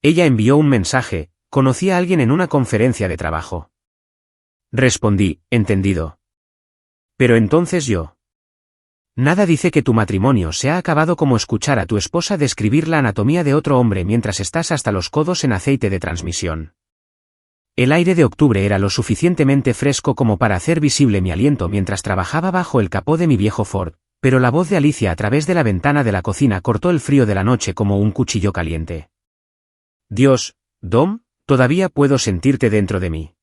Ella envió un mensaje: conocí a alguien en una conferencia de trabajo. Respondí: entendido. Pero entonces yo. Nada dice que tu matrimonio se ha acabado como escuchar a tu esposa describir la anatomía de otro hombre mientras estás hasta los codos en aceite de transmisión. El aire de octubre era lo suficientemente fresco como para hacer visible mi aliento mientras trabajaba bajo el capó de mi viejo Ford, pero la voz de Alicia a través de la ventana de la cocina cortó el frío de la noche como un cuchillo caliente. Dios, Dom, todavía puedo sentirte dentro de mí.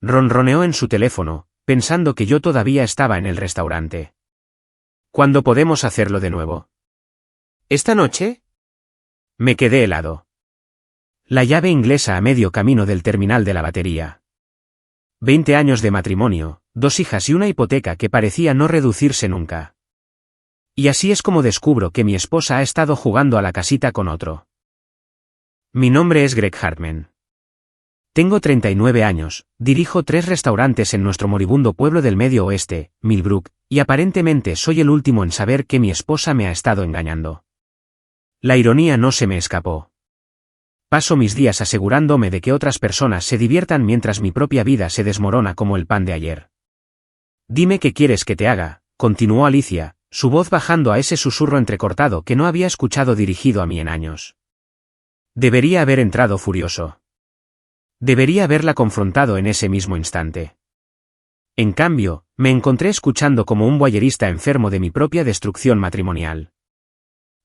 Ronroneó en su teléfono, pensando que yo todavía estaba en el restaurante. ¿Cuándo podemos hacerlo de nuevo? ¿Esta noche? Me quedé helado. La llave inglesa a medio camino del terminal de la batería. 20 años de matrimonio, 2 hijas y una hipoteca que parecía no reducirse nunca. Y así es como descubro que mi esposa ha estado jugando a la casita con otro. Mi nombre es Greg Hartman. Tengo 39 años, dirijo 3 restaurantes en nuestro moribundo pueblo del Medio Oeste, Millbrook, y aparentemente soy el último en saber que mi esposa me ha estado engañando. La ironía no se me escapó. Paso mis días asegurándome de que otras personas se diviertan mientras mi propia vida se desmorona como el pan de ayer. Dime qué quieres que te haga, continuó Alicia, su voz bajando a ese susurro entrecortado que no había escuchado dirigido a mí en años. Debería haber entrado furioso. Debería haberla confrontado en ese mismo instante. En cambio, me encontré escuchando como un voyerista enfermo de mi propia destrucción matrimonial.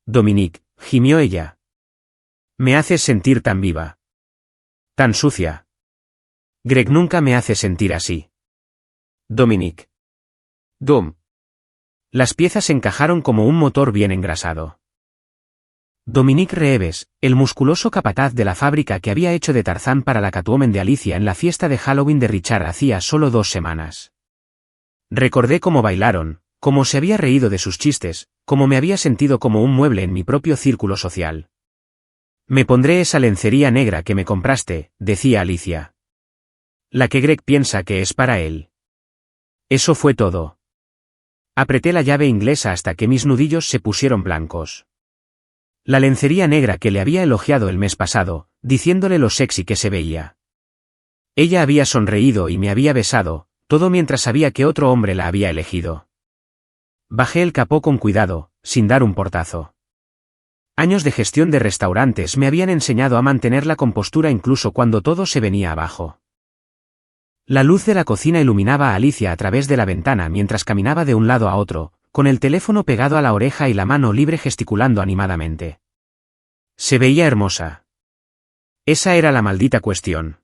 Dominique, gimió ella. Me haces sentir tan viva. Tan sucia. Greg nunca me hace sentir así. Dominique. Dom. Las piezas encajaron como un motor bien engrasado. Dominique Reeves, el musculoso capataz de la fábrica que había hecho de Tarzán para la Catwoman de Alicia en la fiesta de Halloween de Richard hacía solo 2 semanas. Recordé cómo bailaron, cómo se había reído de sus chistes, cómo me había sentido como un mueble en mi propio círculo social. Me pondré esa lencería negra que me compraste, decía Alicia. La que Greg piensa que es para él. Eso fue todo. Apreté la llave inglesa hasta que mis nudillos se pusieron blancos. La lencería negra que le había elogiado el mes pasado, diciéndole lo sexy que se veía. Ella había sonreído y me había besado, todo mientras sabía que otro hombre la había elegido. Bajé el capó con cuidado, sin dar un portazo. Años de gestión de restaurantes me habían enseñado a mantener la compostura incluso cuando todo se venía abajo. La luz de la cocina iluminaba a Alicia a través de la ventana mientras caminaba de un lado a otro, con el teléfono pegado a la oreja y la mano libre gesticulando animadamente. Se veía hermosa. Esa era la maldita cuestión.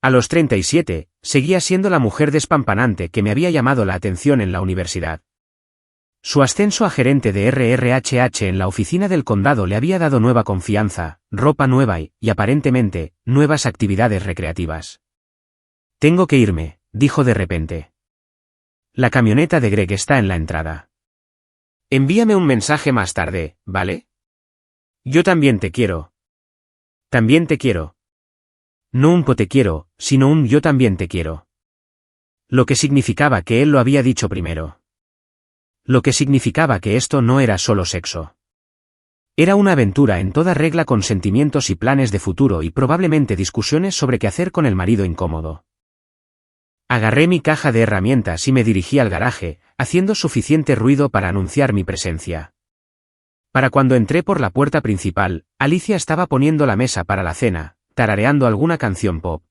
A los 37, seguía siendo la mujer despampanante que me había llamado la atención en la universidad. Su ascenso a gerente de RRHH en la oficina del condado le había dado nueva confianza, ropa nueva y, aparentemente, nuevas actividades recreativas. Tengo que irme, dijo de repente. La camioneta de Greg está en la entrada. Envíame un mensaje más tarde, ¿vale? Yo también te quiero. También te quiero. No un te quiero, sino un yo también te quiero. Lo que significaba que él lo había dicho primero. Lo que significaba que esto no era solo sexo. Era una aventura en toda regla con sentimientos y planes de futuro y probablemente discusiones sobre qué hacer con el marido incómodo. Agarré mi caja de herramientas y me dirigí al garaje, haciendo suficiente ruido para anunciar mi presencia. Para cuando entré por la puerta principal, Alicia estaba poniendo la mesa para la cena, tarareando alguna canción pop.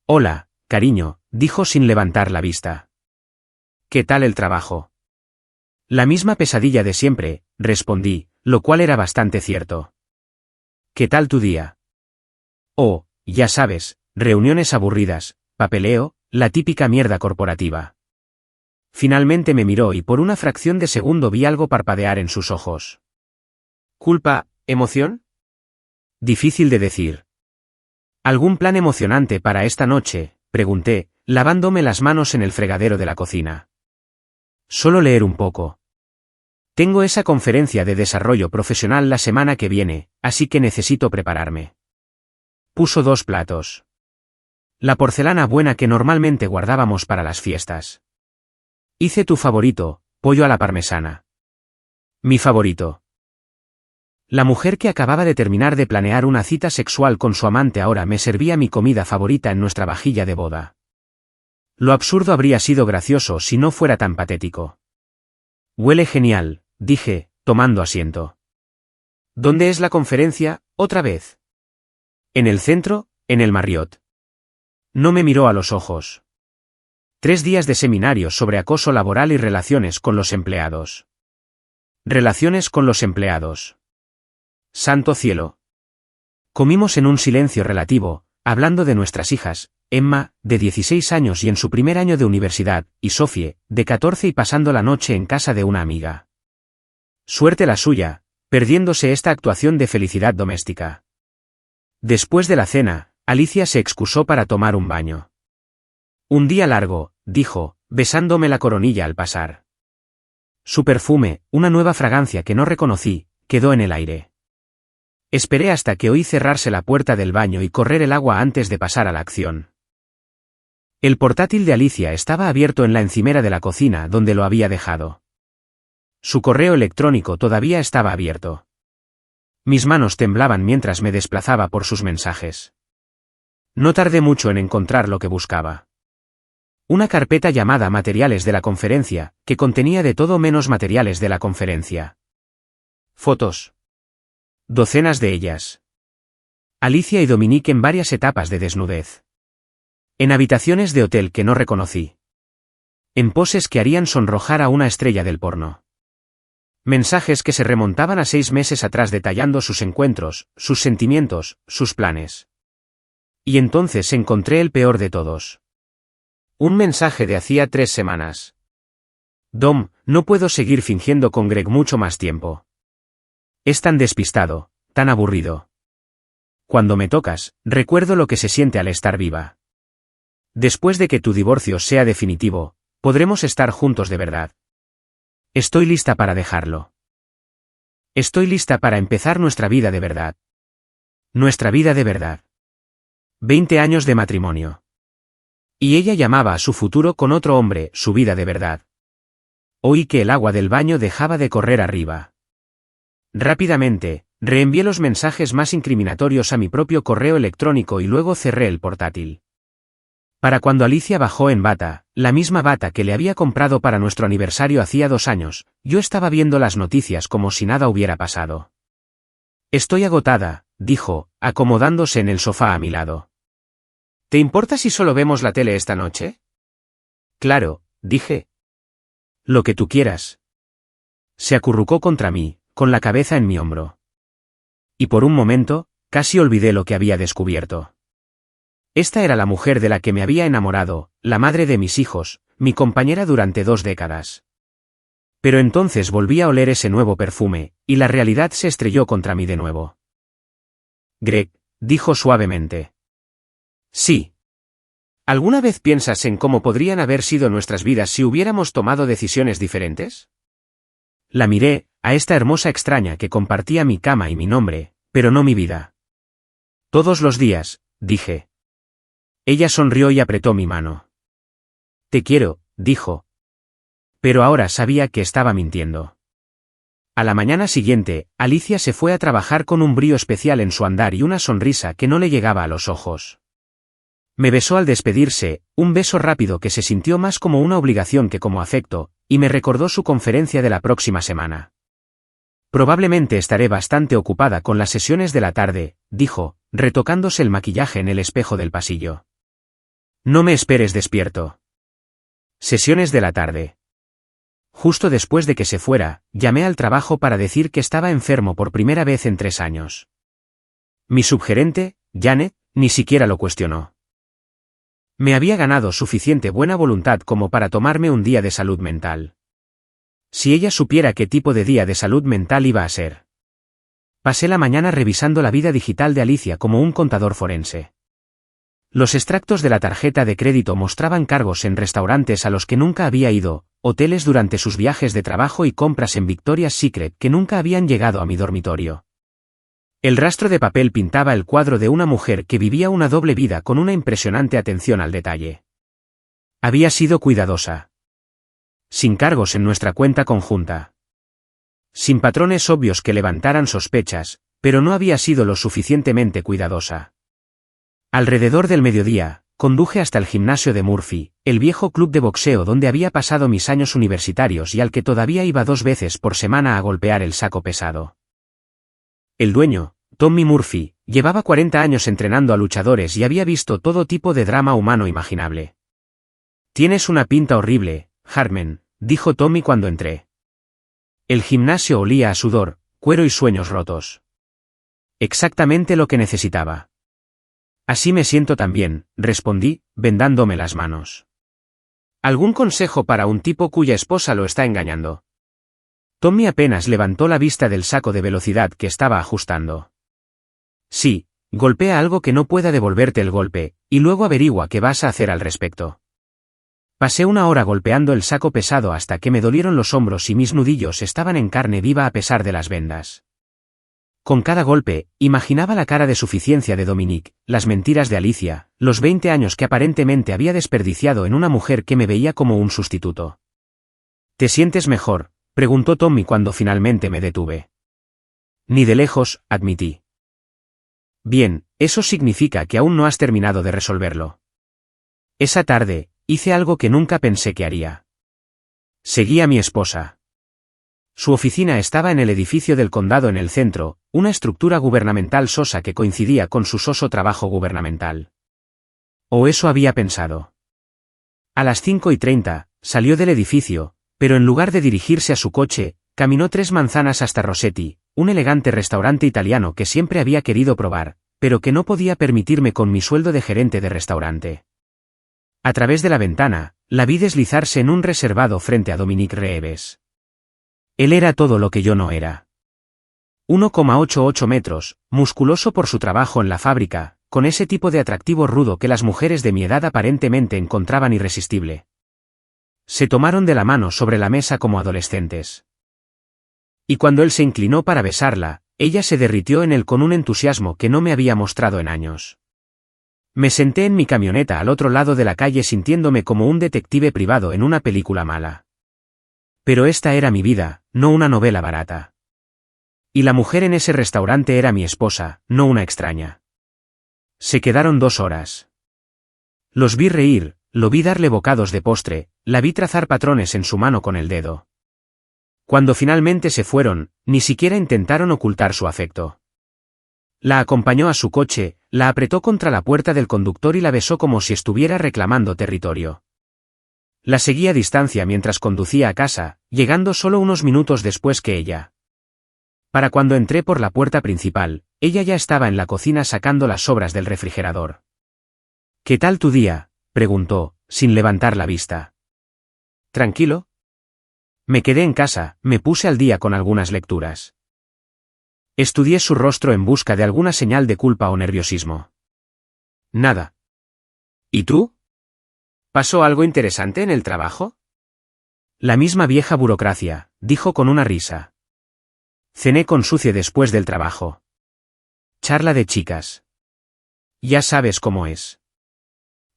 Hola, cariño, dijo sin levantar la vista. ¿Qué tal el trabajo? La misma pesadilla de siempre, respondí, lo cual era bastante cierto. ¿Qué tal tu día? Oh, ya sabes, reuniones aburridas, papeleo, la típica mierda corporativa. Finalmente me miró y por una fracción de segundo vi algo parpadear en sus ojos. ¿Culpa, emoción? Difícil de decir. ¿Algún plan emocionante para esta noche?, pregunté, lavándome las manos en el fregadero de la cocina. Solo leer un poco. Tengo esa conferencia de desarrollo profesional la semana que viene, así que necesito prepararme. Puso 2 platos. La porcelana buena que normalmente guardábamos para las fiestas. Hice tu favorito, pollo a la parmesana. Mi favorito. La mujer que acababa de terminar de planear una cita sexual con su amante ahora me servía mi comida favorita en nuestra vajilla de boda. Lo absurdo habría sido gracioso si no fuera tan patético. Huele genial, dije, tomando asiento. ¿Dónde es la conferencia, otra vez? En el centro, en el Marriott. No me miró a los ojos. 3 días de seminarios sobre acoso laboral y relaciones con los empleados. Relaciones con los empleados. Santo cielo. Comimos en un silencio relativo, hablando de nuestras hijas, Emma, de 16 años y en su primer año de universidad, y Sophie, de 14 y pasando la noche en casa de una amiga. Suerte la suya, perdiéndose esta actuación de felicidad doméstica. Después de la cena, Alicia se excusó para tomar un baño. Un día largo, dijo, besándome la coronilla al pasar. Su perfume, una nueva fragancia que no reconocí, quedó en el aire. Esperé hasta que oí cerrarse la puerta del baño y correr el agua antes de pasar a la acción. El portátil de Alicia estaba abierto en la encimera de la cocina donde lo había dejado. Su correo electrónico todavía estaba abierto. Mis manos temblaban mientras me desplazaba por sus mensajes. No tardé mucho en encontrar lo que buscaba. Una carpeta llamada Materiales de la conferencia, que contenía de todo menos materiales de la conferencia. Fotos. Docenas de ellas. Alicia y Dominique en varias etapas de desnudez. En habitaciones de hotel que no reconocí. En poses que harían sonrojar a una estrella del porno. Mensajes que se remontaban a 6 meses atrás detallando sus encuentros, sus sentimientos, sus planes. Y entonces encontré el peor de todos. Un mensaje de hacía 3 semanas. Dom, no puedo seguir fingiendo con Greg mucho más tiempo. Es tan despistado, tan aburrido. Cuando me tocas, recuerdo lo que se siente al estar viva. Después de que tu divorcio sea definitivo, podremos estar juntos de verdad. Estoy lista para dejarlo. Estoy lista para empezar nuestra vida de verdad. Nuestra vida de verdad. 20 años de matrimonio. Y ella llamaba a su futuro con otro hombre, su vida de verdad. Oí que el agua del baño dejaba de correr arriba. Rápidamente, reenvié los mensajes más incriminatorios a mi propio correo electrónico y luego cerré el portátil. Para cuando Alicia bajó en bata, la misma bata que le había comprado para nuestro aniversario hacía 2 años, yo estaba viendo las noticias como si nada hubiera pasado. Estoy agotada, dijo, acomodándose en el sofá a mi lado. ¿Te importa si solo vemos la tele esta noche? Claro, dije. Lo que tú quieras. Se acurrucó contra mí, con la cabeza en mi hombro. Y por un momento, casi olvidé lo que había descubierto. Esta era la mujer de la que me había enamorado, la madre de mis hijos, mi compañera durante 2 décadas. Pero entonces volví a oler ese nuevo perfume, y la realidad se estrelló contra mí de nuevo. Greg, dijo suavemente. Sí. ¿Alguna vez piensas en cómo podrían haber sido nuestras vidas si hubiéramos tomado decisiones diferentes? La miré, a esta hermosa extraña que compartía mi cama y mi nombre, pero no mi vida. Todos los días, dije. Ella sonrió y apretó mi mano. Te quiero, dijo. Pero ahora sabía que estaba mintiendo. A la mañana siguiente, Alicia se fue a trabajar con un brío especial en su andar y una sonrisa que no le llegaba a los ojos. Me besó al despedirse, un beso rápido que se sintió más como una obligación que como afecto, y me recordó su conferencia de la próxima semana. Probablemente estaré bastante ocupada con las sesiones de la tarde, dijo, retocándose el maquillaje en el espejo del pasillo. No me esperes despierto. Sesiones de la tarde. Justo después de que se fuera, llamé al trabajo para decir que estaba enfermo por primera vez en 3 años. Mi subgerente, Janet, ni siquiera lo cuestionó. Me había ganado suficiente buena voluntad como para tomarme un día de salud mental. Si ella supiera qué tipo de día de salud mental iba a ser. Pasé la mañana revisando la vida digital de Alicia como un contador forense. Los extractos de la tarjeta de crédito mostraban cargos en restaurantes a los que nunca había ido, hoteles durante sus viajes de trabajo y compras en Victoria's Secret que nunca habían llegado a mi dormitorio. El rastro de papel pintaba el cuadro de una mujer que vivía una doble vida con una impresionante atención al detalle. Había sido cuidadosa. Sin cargos en nuestra cuenta conjunta. sin patrones obvios que levantaran sospechas, pero no había sido lo suficientemente cuidadosa. Alrededor del mediodía, conduje hasta el gimnasio de Murphy, el viejo club de boxeo donde había pasado mis años universitarios y al que todavía iba 2 veces por semana a golpear el saco pesado. El dueño, Tommy Murphy, llevaba 40 años entrenando a luchadores y había visto todo tipo de drama humano imaginable. «Tienes una pinta horrible, Hartman», dijo Tommy cuando entré. El gimnasio olía a sudor, cuero y sueños rotos. Exactamente lo que necesitaba. «Así me siento también», respondí, vendándome las manos. «¿Algún consejo para un tipo cuya esposa lo está engañando?» Tommy apenas levantó la vista del saco de velocidad que estaba ajustando. «Sí, golpea algo que no pueda devolverte el golpe, y luego averigua qué vas a hacer al respecto». Pasé 1 hora golpeando el saco pesado hasta que me dolieron los hombros y mis nudillos estaban en carne viva a pesar de las vendas. Con cada golpe, imaginaba la cara de suficiencia de Dominique, las mentiras de Alicia, los 20 años que aparentemente había desperdiciado en una mujer que me veía como un sustituto. «¿Te sientes mejor?», preguntó Tommy cuando finalmente me detuve. «Ni de lejos», admití. «Bien, eso significa que aún no has terminado de resolverlo». Esa tarde, hice algo que nunca pensé que haría. Seguí a mi esposa. Su oficina estaba en el edificio del condado en el centro, una estructura gubernamental sosa que coincidía con su soso trabajo gubernamental. O eso había pensado. A las 5:30, salió del edificio, pero en lugar de dirigirse a su coche, caminó 3 manzanas hasta Rossetti, un elegante restaurante italiano que siempre había querido probar, pero que no podía permitirme con mi sueldo de gerente de restaurante. A través de la ventana, la vi deslizarse en un reservado frente a Dominique Reeves. Él era todo lo que yo no era. 1,88 metros, musculoso por su trabajo en la fábrica, con ese tipo de atractivo rudo que las mujeres de mi edad aparentemente encontraban irresistible. Se tomaron de la mano sobre la mesa como adolescentes. Y cuando él se inclinó para besarla, ella se derritió en él con un entusiasmo que no me había mostrado en años. Me senté en mi camioneta al otro lado de la calle sintiéndome como un detective privado en una película mala. Pero esta era mi vida, no una novela barata. Y la mujer en ese restaurante era mi esposa, no una extraña. Se quedaron 2 horas. Los vi reír, lo vi darle bocados de postre, la vi trazar patrones en su mano con el dedo. Cuando finalmente se fueron, ni siquiera intentaron ocultar su afecto. La acompañó a su coche, la apretó contra la puerta del conductor y la besó como si estuviera reclamando territorio. La seguí a distancia mientras conducía a casa, llegando solo unos minutos después que ella. Para cuando entré por la puerta principal, ella ya estaba en la cocina sacando las sobras del refrigerador. «¿Qué tal tu día?», preguntó, sin levantar la vista. «¿Tranquilo?». Me quedé en casa, me puse al día con algunas lecturas. Estudié su rostro en busca de alguna señal de culpa o nerviosismo. Nada. ¿Y tú? ¿Pasó algo interesante en el trabajo? La misma vieja burocracia, dijo con una risa. Cené con Sucie después del trabajo. Charla de chicas. Ya sabes cómo es.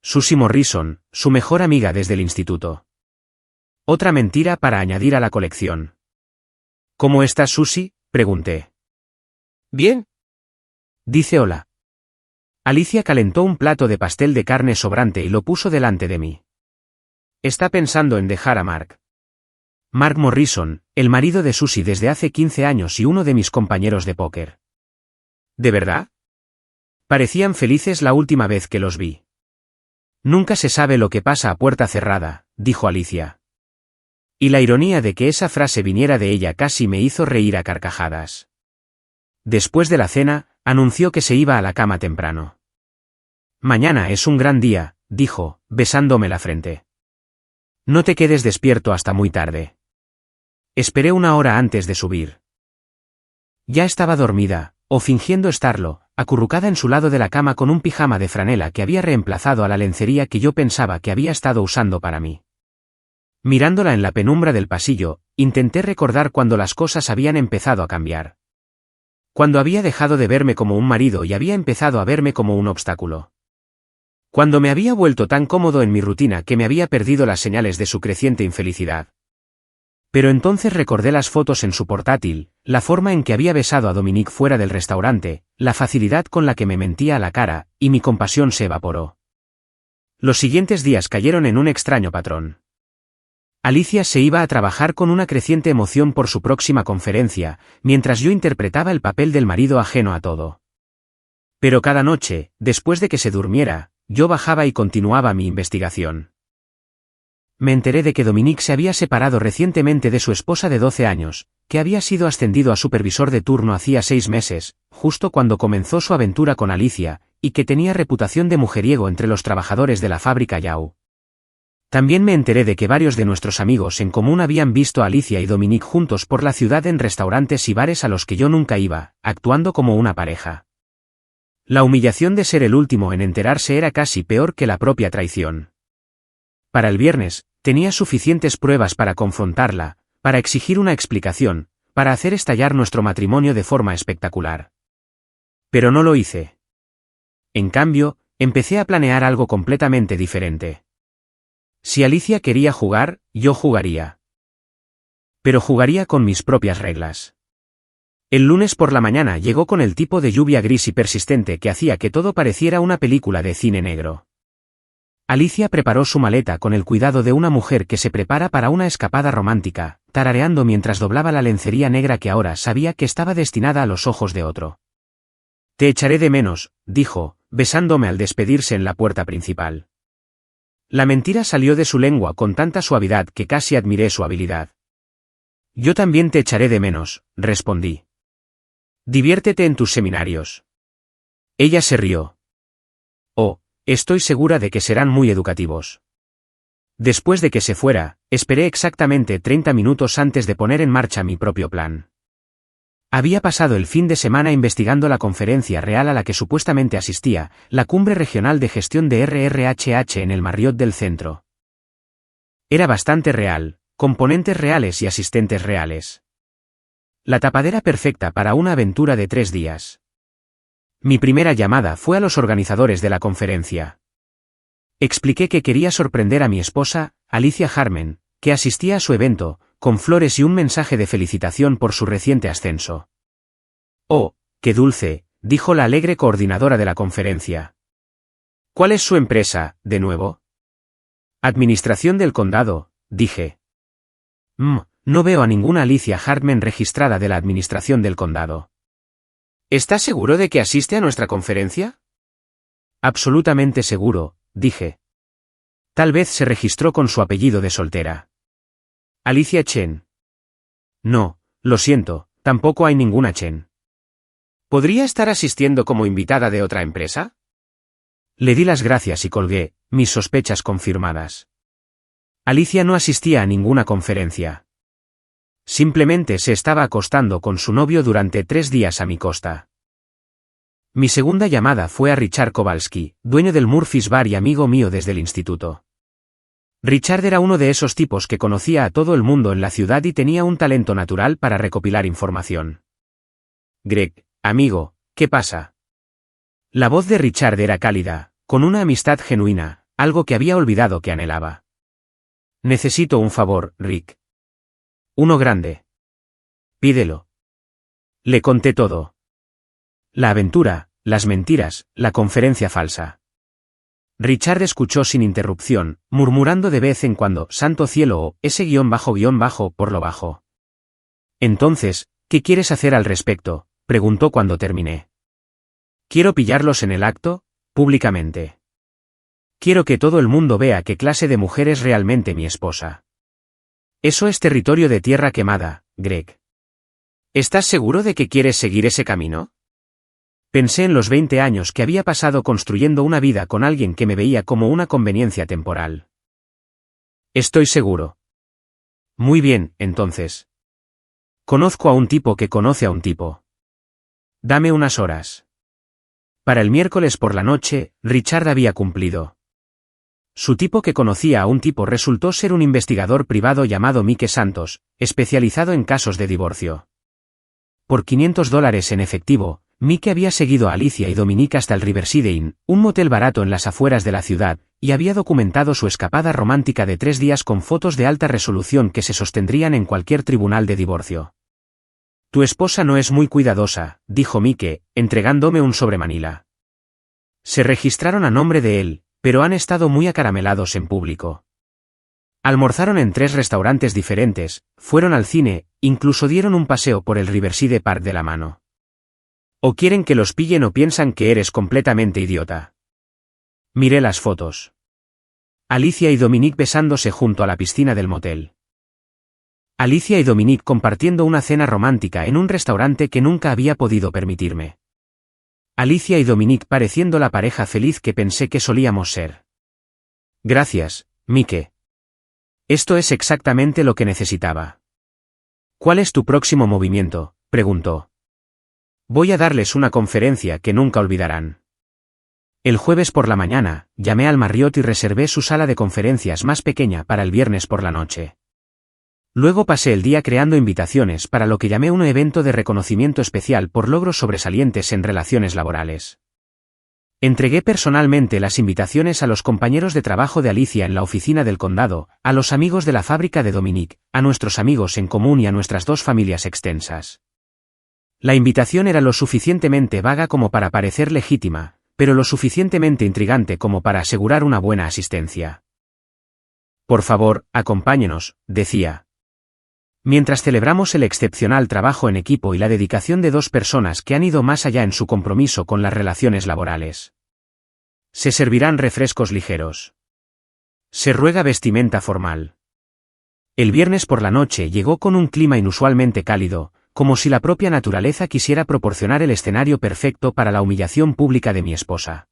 Susie Morrison, su mejor amiga desde el instituto. Otra mentira para añadir a la colección. ¿Cómo estás, Susie?, pregunté. Bien. Dice hola. Alicia calentó un plato de pastel de carne sobrante y lo puso delante de mí. Está pensando en dejar a Mark. Mark Morrison, el marido de Susie desde hace 15 años y uno de mis compañeros de póker. ¿De verdad? Parecían felices la última vez que los vi. Nunca se sabe lo que pasa a puerta cerrada, dijo Alicia. Y la ironía de que esa frase viniera de ella casi me hizo reír a carcajadas. Después de la cena, anunció que se iba a la cama temprano. Mañana es un gran día, dijo, besándome la frente. No te quedes despierto hasta muy tarde. Esperé 1 hora antes de subir. Ya estaba dormida, o fingiendo estarlo, acurrucada en su lado de la cama con un pijama de franela que había reemplazado a la lencería que yo pensaba que había estado usando para mí. Mirándola en la penumbra del pasillo, intenté recordar cuando las cosas habían empezado a cambiar. Cuando había dejado de verme como un marido y había empezado a verme como un obstáculo. Cuando me había vuelto tan cómodo en mi rutina que me había perdido las señales de su creciente infelicidad. Pero entonces recordé las fotos en su portátil, la forma en que había besado a Dominique fuera del restaurante, la facilidad con la que me mentía a la cara, y mi compasión se evaporó. Los siguientes días cayeron en un extraño patrón. Alicia se iba a trabajar con una creciente emoción por su próxima conferencia, mientras yo interpretaba el papel del marido ajeno a todo. Pero cada noche, después de que se durmiera, yo bajaba y continuaba mi investigación. Me enteré de que Dominique se había separado recientemente de su esposa de 12 años, que había sido ascendido a supervisor de turno hacía 6 meses, justo cuando comenzó su aventura con Alicia, y que tenía reputación de mujeriego entre los trabajadores de la fábrica Yao. También me enteré de que varios de nuestros amigos en común habían visto a Alicia y Dominique juntos por la ciudad en restaurantes y bares a los que yo nunca iba, actuando como una pareja. La humillación de ser el último en enterarse era casi peor que la propia traición. Para el viernes, tenía suficientes pruebas para confrontarla, para exigir una explicación, para hacer estallar nuestro matrimonio de forma espectacular. Pero no lo hice. En cambio, empecé a planear algo completamente diferente. Si Alicia quería jugar, yo jugaría. Pero jugaría con mis propias reglas. El lunes por la mañana llegó con el tipo de lluvia gris y persistente que hacía que todo pareciera una película de cine negro. Alicia preparó su maleta con el cuidado de una mujer que se prepara para una escapada romántica, tarareando mientras doblaba la lencería negra que ahora sabía que estaba destinada a los ojos de otro. «Te echaré de menos», dijo, besándome al despedirse en la puerta principal. La mentira salió de su lengua con tanta suavidad que casi admiré su habilidad. «Yo también te echaré de menos», respondí. «Diviértete en tus seminarios». Ella se rió. «Oh, estoy segura de que serán muy educativos». Después de que se fuera, esperé exactamente 30 minutos antes de poner en marcha mi propio plan. Había pasado el fin de semana investigando la conferencia real a la que supuestamente asistía, la Cumbre Regional de Gestión de RRHH en el Marriott del centro. Era bastante real, componentes reales y asistentes reales. La tapadera perfecta para una aventura de 3 días. Mi primera llamada fue a los organizadores de la conferencia. Expliqué que quería sorprender a mi esposa, Alicia Harmon, que asistía a su evento, con flores y un mensaje de felicitación por su reciente ascenso. «Oh, qué dulce», dijo la alegre coordinadora de la conferencia. «¿Cuál es su empresa, de nuevo?» «Administración del condado», dije. No veo a ninguna Alicia Hartman registrada de la administración del condado». «¿Estás seguro de que asiste a nuestra conferencia?» «Absolutamente seguro», dije. Tal vez se registró con su apellido de soltera. «Alicia Chen». «No, lo siento, tampoco hay ninguna Chen». «¿Podría estar asistiendo como invitada de otra empresa?» Le di las gracias y colgué, mis sospechas confirmadas. Alicia no asistía a ninguna conferencia. Simplemente se estaba acostando con su novio durante 3 días a mi costa. Mi segunda llamada fue a Richard Kowalski, dueño del Murphy's Bar y amigo mío desde el instituto. Richard era uno de esos tipos que conocía a todo el mundo en la ciudad y tenía un talento natural para recopilar información. «Greg, amigo, ¿qué pasa?» La voz de Richard era cálida, con una amistad genuina, algo que había olvidado que anhelaba. «Necesito un favor, Rick». «Uno grande». «Pídelo». Le conté todo. La aventura, las mentiras, la conferencia falsa. Richard escuchó sin interrupción, murmurando de vez en cuando, «Santo cielo» o «ese __» por lo bajo. «Entonces, ¿qué quieres hacer al respecto?», preguntó cuando terminé. «Quiero pillarlos en el acto, públicamente. Quiero que todo el mundo vea qué clase de mujer es realmente mi esposa. Eso es territorio de tierra quemada, Greg». «¿Estás seguro de que quieres seguir ese camino?» Pensé en los 20 años que había pasado construyendo una vida con alguien que me veía como una conveniencia temporal. «Estoy seguro». «Muy bien, entonces. Conozco a un tipo que conoce a un tipo. Dame unas horas». Para el miércoles por la noche, Richard había cumplido. Su tipo que conocía a un tipo resultó ser un investigador privado llamado Mike Santos, especializado en casos de divorcio. Por $500 en efectivo, Mike había seguido a Alicia y Dominic hasta el Riverside Inn, un motel barato en las afueras de la ciudad, y había documentado su escapada romántica de 3 días con fotos de alta resolución que se sostendrían en cualquier tribunal de divorcio. Tu esposa no es muy cuidadosa, dijo Mike, entregándome un sobremanila. Se registraron a nombre de él, pero han estado muy acaramelados en público. Almorzaron en 3 restaurantes diferentes, fueron al cine, incluso dieron un paseo por el Riverside Park de la mano. ¿O quieren que los pillen o piensan que eres completamente idiota? Miré las fotos. Alicia y Dominic besándose junto a la piscina del motel. Alicia y Dominic compartiendo una cena romántica en un restaurante que nunca había podido permitirme. Alicia y Dominic pareciendo la pareja feliz que pensé que solíamos ser. Gracias, Mike. Esto es exactamente lo que necesitaba. ¿Cuál es tu próximo movimiento?, preguntó. Voy a darles una conferencia que nunca olvidarán. El jueves por la mañana, llamé al Marriott y reservé su sala de conferencias más pequeña para el viernes por la noche. Luego pasé el día creando invitaciones para lo que llamé un evento de reconocimiento especial por logros sobresalientes en relaciones laborales. Entregué personalmente las invitaciones a los compañeros de trabajo de Alicia en la oficina del condado, a los amigos de la fábrica de Dominic, a nuestros amigos en común y a nuestras 2 familias extensas. La invitación era lo suficientemente vaga como para parecer legítima, pero lo suficientemente intrigante como para asegurar una buena asistencia. Por favor, acompáñenos, decía. Mientras celebramos el excepcional trabajo en equipo y la dedicación de 2 personas que han ido más allá en su compromiso con las relaciones laborales. Se servirán refrescos ligeros. Se ruega vestimenta formal. El viernes por la noche llegó con un clima inusualmente cálido, como si la propia naturaleza quisiera proporcionar el escenario perfecto para la humillación pública de mi esposa.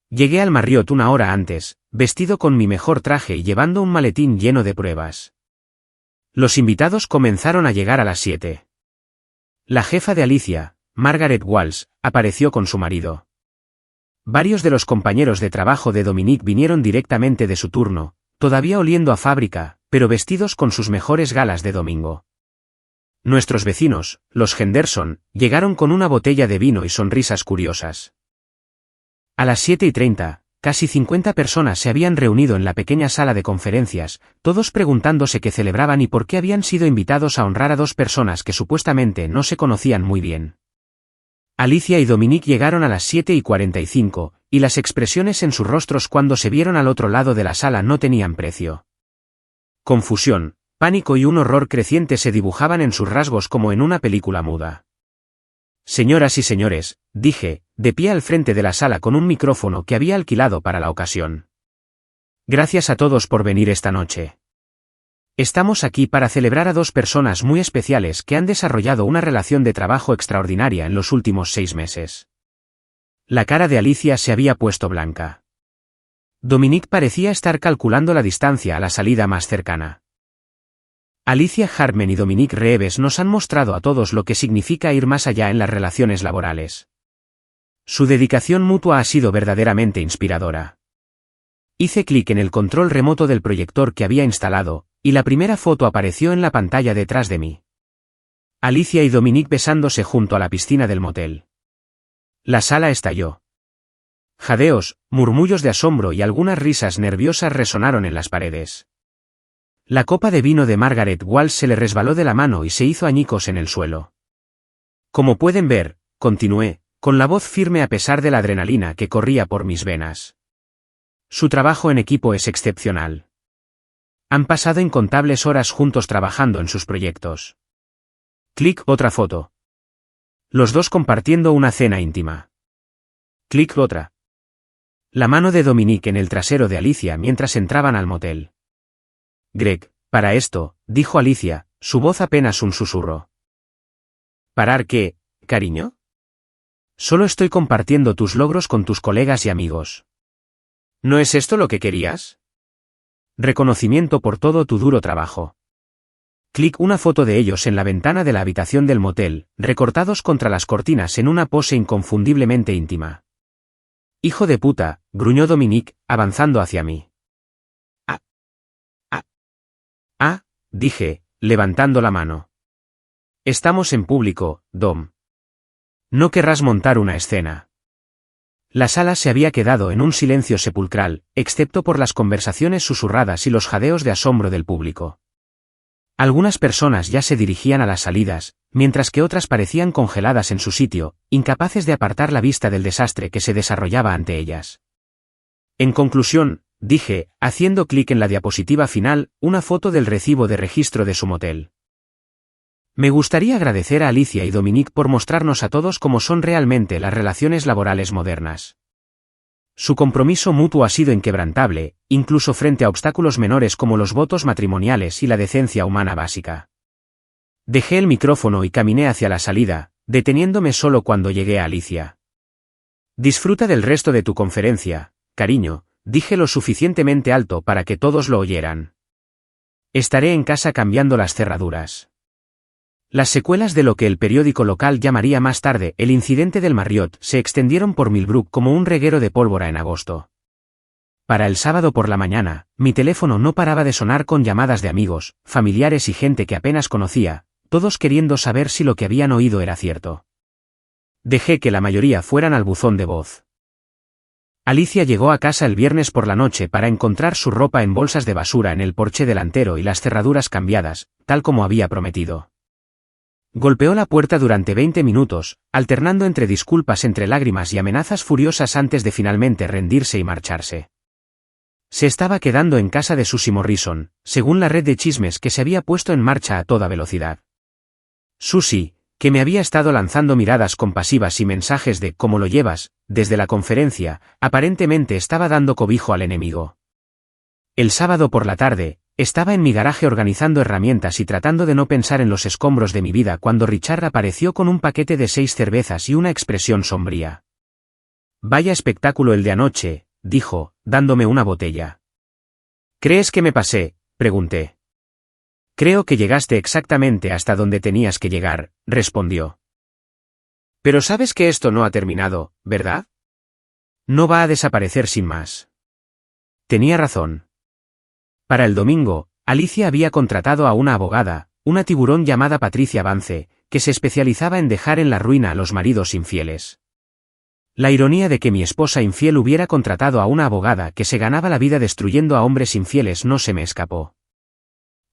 Llegué al Marriott 1 hora antes, vestido con mi mejor traje y llevando un maletín lleno de pruebas. Los invitados comenzaron a llegar a las 7. La jefa de Alicia, Margaret Walsh, apareció con su marido. Varios de los compañeros de trabajo de Dominic vinieron directamente de su turno, todavía oliendo a fábrica, pero vestidos con sus mejores galas de domingo. Nuestros vecinos, los Henderson, llegaron con una botella de vino y sonrisas curiosas. A las 7:30, casi 50 personas se habían reunido en la pequeña sala de conferencias, todos preguntándose qué celebraban y por qué habían sido invitados a honrar a 2 personas que supuestamente no se conocían muy bien. Alicia y Dominic llegaron a las 7:45, y las expresiones en sus rostros cuando se vieron al otro lado de la sala no tenían precio. Confusión, pánico y un horror creciente se dibujaban en sus rasgos como en una película muda. Señoras y señores, dije, de pie al frente de la sala con un micrófono que había alquilado para la ocasión. Gracias a todos por venir esta noche. Estamos aquí para celebrar a 2 personas muy especiales que han desarrollado una relación de trabajo extraordinaria en los últimos 6 meses. La cara de Alicia se había puesto blanca. Dominic parecía estar calculando la distancia a la salida más cercana. Alicia Hartman y Dominic Reeves nos han mostrado a todos lo que significa ir más allá en las relaciones laborales. Su dedicación mutua ha sido verdaderamente inspiradora. Hice clic en el control remoto del proyector que había instalado, y la primera foto apareció en la pantalla detrás de mí. Alicia y Dominic besándose junto a la piscina del motel. La sala estalló. Jadeos, murmullos de asombro y algunas risas nerviosas resonaron en las paredes. La copa de vino de Margaret Walsh se le resbaló de la mano y se hizo añicos en el suelo. Como pueden ver, continué, con la voz firme a pesar de la adrenalina que corría por mis venas. Su trabajo en equipo es excepcional. Han pasado incontables horas juntos trabajando en sus proyectos. Clic otra foto. Los 2 compartiendo una cena íntima. Clic otra. La mano de Dominic en el trasero de Alicia mientras entraban al motel. Greg, para esto, dijo Alicia, su voz apenas un susurro. ¿Parar qué, cariño? Solo estoy compartiendo tus logros con tus colegas y amigos. ¿No es esto lo que querías? Reconocimiento por todo tu duro trabajo. Clic una foto de ellos en la ventana de la habitación del motel, recortados contra las cortinas en una pose inconfundiblemente íntima. Hijo de puta, gruñó Dominic, avanzando hacia mí. Dije, levantando la mano. Estamos en público, Dom. No querrás montar una escena. La sala se había quedado en un silencio sepulcral, excepto por las conversaciones susurradas y los jadeos de asombro del público. Algunas personas ya se dirigían a las salidas, mientras que otras parecían congeladas en su sitio, incapaces de apartar la vista del desastre que se desarrollaba ante ellas. En conclusión, dije, haciendo clic en la diapositiva final, una foto del recibo de registro de su motel. Me gustaría agradecer a Alicia y Dominique por mostrarnos a todos cómo son realmente las relaciones laborales modernas. Su compromiso mutuo ha sido inquebrantable, incluso frente a obstáculos menores como los votos matrimoniales y la decencia humana básica. Dejé el micrófono y caminé hacia la salida, deteniéndome solo cuando llegué a Alicia. Disfruta del resto de tu conferencia, cariño, dije lo suficientemente alto para que todos lo oyeran. Estaré en casa cambiando las cerraduras. Las secuelas de lo que el periódico local llamaría más tarde el incidente del Marriott se extendieron por Millbrook como un reguero de pólvora en agosto. Para el sábado por la mañana, mi teléfono no paraba de sonar con llamadas de amigos, familiares y gente que apenas conocía, todos queriendo saber si lo que habían oído era cierto. Dejé que la mayoría fueran al buzón de voz. Alicia llegó a casa el viernes por la noche para encontrar su ropa en bolsas de basura en el porche delantero y las cerraduras cambiadas, tal como había prometido. Golpeó la puerta durante 20 minutos, alternando entre disculpas entre lágrimas y amenazas furiosas antes de finalmente rendirse y marcharse. Se estaba quedando en casa de Susie Morrison, según la red de chismes que se había puesto en marcha a toda velocidad. Susie, que me había estado lanzando miradas compasivas y mensajes de «¿Cómo lo llevas?», desde la conferencia, aparentemente estaba dando cobijo al enemigo. El sábado por la tarde, estaba en mi garaje organizando herramientas y tratando de no pensar en los escombros de mi vida cuando Richard apareció con un paquete de 6 cervezas y una expresión sombría. «Vaya espectáculo el de anoche», dijo, dándome una botella. «¿Crees que me pasé?», pregunté. «Creo que llegaste exactamente hasta donde tenías que llegar», respondió. «Pero sabes que esto no ha terminado, ¿verdad? No va a desaparecer sin más». Tenía razón. Para el domingo, Alicia había contratado a una abogada, una tiburón llamada Patricia Vance, que se especializaba en dejar en la ruina a los maridos infieles. La ironía de que mi esposa infiel hubiera contratado a una abogada que se ganaba la vida destruyendo a hombres infieles no se me escapó.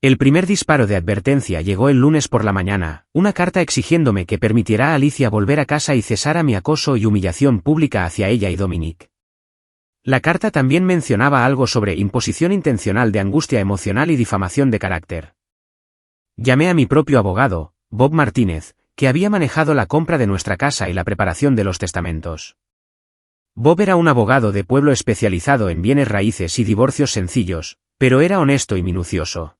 El primer disparo de advertencia llegó el lunes por la mañana, una carta exigiéndome que permitiera a Alicia volver a casa y cesara mi acoso y humillación pública hacia ella y Dominique. La carta también mencionaba algo sobre imposición intencional de angustia emocional y difamación de carácter. Llamé a mi propio abogado, Bob Martínez, que había manejado la compra de nuestra casa y la preparación de los testamentos. Bob era un abogado de pueblo especializado en bienes raíces y divorcios sencillos, pero era honesto y minucioso.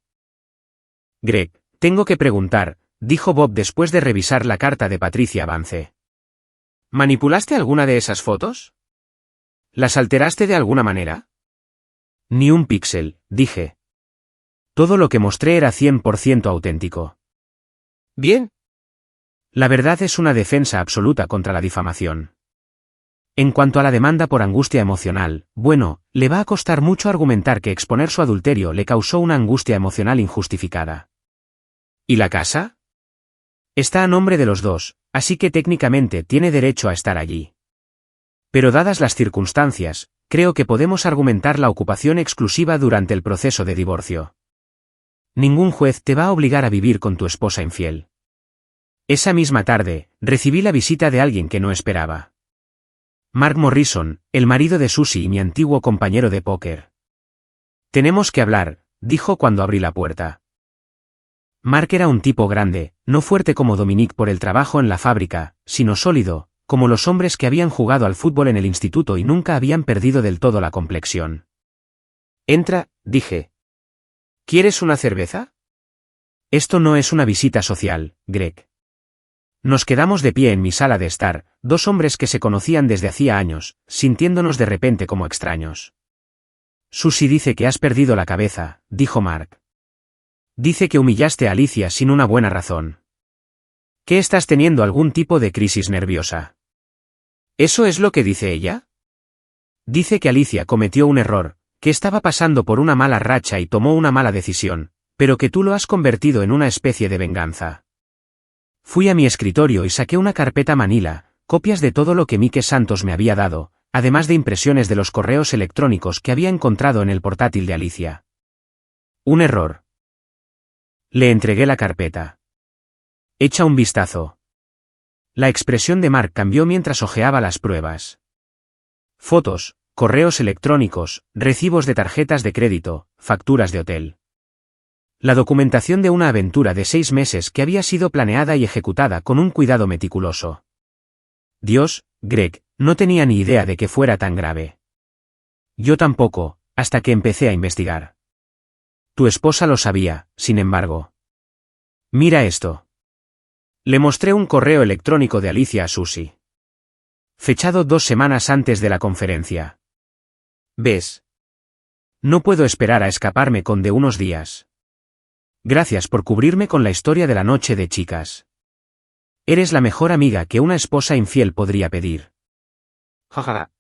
«Greg, tengo que preguntar», dijo Bob después de revisar la carta de Patricia Vance. «¿Manipulaste alguna de esas fotos? ¿Las alteraste de alguna manera?» «Ni un píxel», dije. «Todo lo que mostré era 100% auténtico». «Bien». La verdad es una defensa absoluta contra la difamación. En cuanto a la demanda por angustia emocional, bueno, le va a costar mucho argumentar que exponer su adulterio le causó una angustia emocional injustificada. ¿Y la casa? Está a nombre de los dos, así que técnicamente tiene derecho a estar allí. Pero dadas las circunstancias, creo que podemos argumentar la ocupación exclusiva durante el proceso de divorcio. Ningún juez te va a obligar a vivir con tu esposa infiel. Esa misma tarde, recibí la visita de alguien que no esperaba. Mark Morrison, el marido de Susie y mi antiguo compañero de póker. «Tenemos que hablar», dijo cuando abrí la puerta. Mark era un tipo grande, no fuerte como Dominique por el trabajo en la fábrica, sino sólido, como los hombres que habían jugado al fútbol en el instituto y nunca habían perdido del todo la complexión. «Entra», dije. «¿Quieres una cerveza?» «Esto no es una visita social, Greg». Nos quedamos de pie en mi sala de estar, dos hombres que se conocían desde hacía años, sintiéndonos de repente como extraños. «Susie dice que has perdido la cabeza», dijo Mark. «Dice que humillaste a Alicia sin una buena razón. ¿Qué estás teniendo algún tipo de crisis nerviosa?» «¿Eso es lo que dice ella?» «Dice que Alicia cometió un error, que estaba pasando por una mala racha y tomó una mala decisión, pero que tú lo has convertido en una especie de venganza». Fui a mi escritorio y saqué una carpeta manila, copias de todo lo que Mike Santos me había dado, además de impresiones de los correos electrónicos que había encontrado en el portátil de Alicia. Un error. Le entregué la carpeta. Echa un vistazo. La expresión de Mark cambió mientras hojeaba las pruebas. Fotos, correos electrónicos, recibos de tarjetas de crédito, facturas de hotel. La documentación de una aventura de 6 meses que había sido planeada y ejecutada con un cuidado meticuloso. Dios, Greg, no tenía ni idea de que fuera tan grave. Yo tampoco, hasta que empecé a investigar. Tu esposa lo sabía, sin embargo. Mira esto. Le mostré un correo electrónico de Alicia a Susie. Fechado 2 semanas antes de la conferencia. ¿Ves? No puedo esperar a escaparme con de unos días. Gracias por cubrirme con la historia de la noche de chicas. Eres la mejor amiga que una esposa infiel podría pedir. Jaja.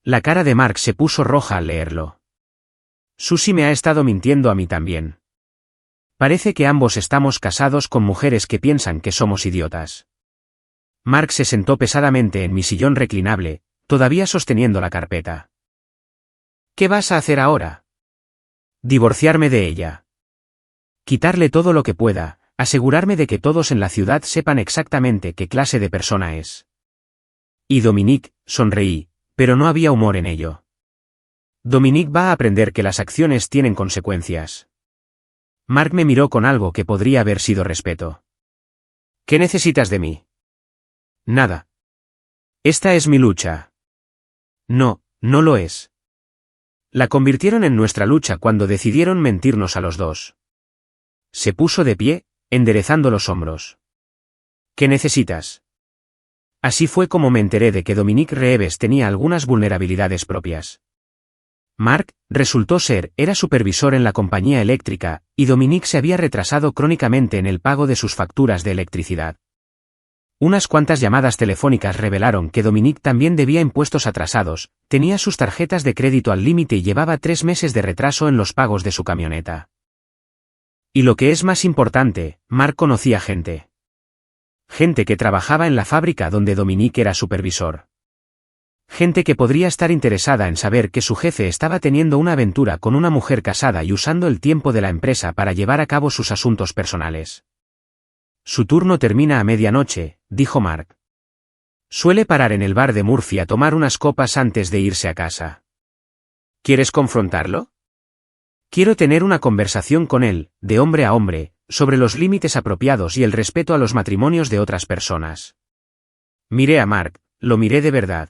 La cara de Mark se puso roja al leerlo. Susie me ha estado mintiendo a mí también. Parece que ambos estamos casados con mujeres que piensan que somos idiotas. Mark se sentó pesadamente en mi sillón reclinable, todavía sosteniendo la carpeta. ¿Qué vas a hacer ahora? Divorciarme de ella. Quitarle todo lo que pueda, asegurarme de que todos en la ciudad sepan exactamente qué clase de persona es. Y Dominique, sonreí, pero no había humor en ello. Dominique va a aprender que las acciones tienen consecuencias. Mark me miró con algo que podría haber sido respeto. ¿Qué necesitas de mí? Nada. Esta es mi lucha. No, no lo es. La convirtieron en nuestra lucha cuando decidieron mentirnos a los dos. Se puso de pie, enderezando los hombros. ¿Qué necesitas? Así fue como me enteré de que Dominique Reeves tenía algunas vulnerabilidades propias. Mark, resultó ser, era supervisor en la compañía eléctrica, y Dominique se había retrasado crónicamente en el pago de sus facturas de electricidad. Unas cuantas llamadas telefónicas revelaron que Dominique también debía impuestos atrasados, tenía sus tarjetas de crédito al límite y llevaba 3 meses de retraso en los pagos de su camioneta. Y lo que es más importante, Mark conocía gente. Gente que trabajaba en la fábrica donde Dominique era supervisor. Gente que podría estar interesada en saber que su jefe estaba teniendo una aventura con una mujer casada y usando el tiempo de la empresa para llevar a cabo sus asuntos personales. Su turno termina a medianoche, dijo Mark. Suele parar en el bar de Murphy a tomar unas copas antes de irse a casa. ¿Quieres confrontarlo? Quiero tener una conversación con él, de hombre a hombre, sobre los límites apropiados y el respeto a los matrimonios de otras personas. Miré a Mark, lo miré de verdad.